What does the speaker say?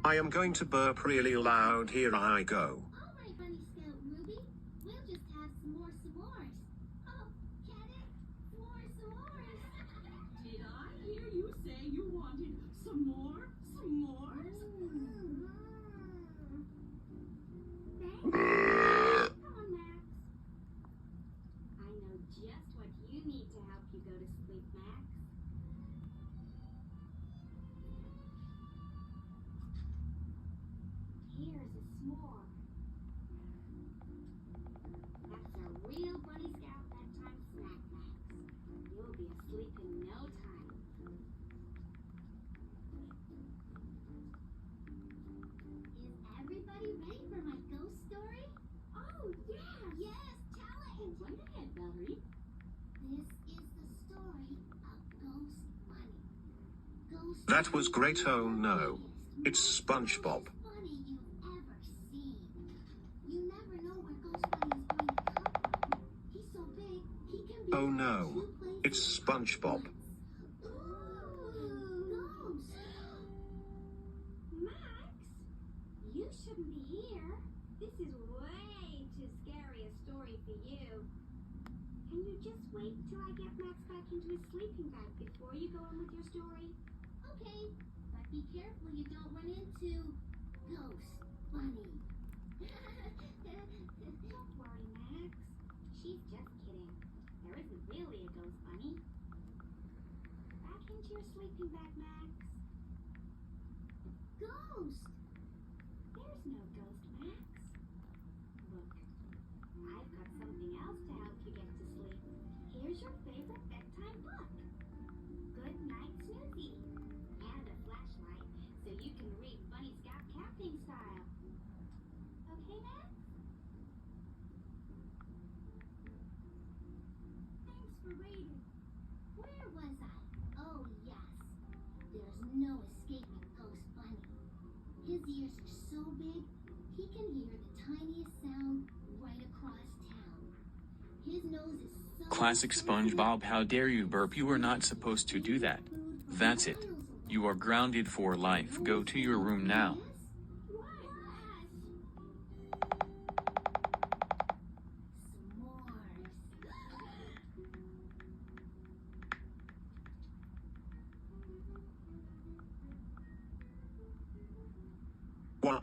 I am going to burp really loud. Here I go. All right, Bunny Scout Ruby. We'll just have some more s'mores. Oh, get it? S'mores. Did I hear you say you wanted some more? Some more? Thanks. Come on, Max. I know just what you need to help you go to sleep, Max. Here's a s'more. That's a real Bunny Scout bedtime snack, Max. You'll be asleep in no time. Is everybody ready for my ghost story? Oh, yeah! Yes, tell it! Right ahead, Valerie. This is the story of Ghost Bunny. Ghost That was Bunny great. is Oh the no. funniest, It's SpongeBob. most bunny you've ever seen. You never know where Ghost Bunny is going to come from. He's so big, he can be Oh in no. two places It's at SpongeBob. once. Ooh, Ghost! Max, you shouldn't be here. This is way too scary a story for you. Can you just wait till I get Max back into his sleeping bag before you go on with your story? Okay, but be careful you don't run into Ghost Bunny. Don't worry, Max. She's just kidding. There isn't really a Ghost Bunny. Back into your sleeping bag, Max. Ghost! There's no ghost, Max. Look, I've got something else to help you get to sleep. Here's your favorite bedtime book. Good Night Snoozy. And a flashlight so you can read Bunny Scout camping style. Okay, Max? Thanks for waiting. Where was I? Oh, yes. There's no escaping Ghost Bunny. His ears are so big, he can hear the tiniest sound right across town. His nose is so Classic SpongeBob. How dare you burp? You are not supposed to do that. That's it. You are grounded for life. Go to your room now. Wah,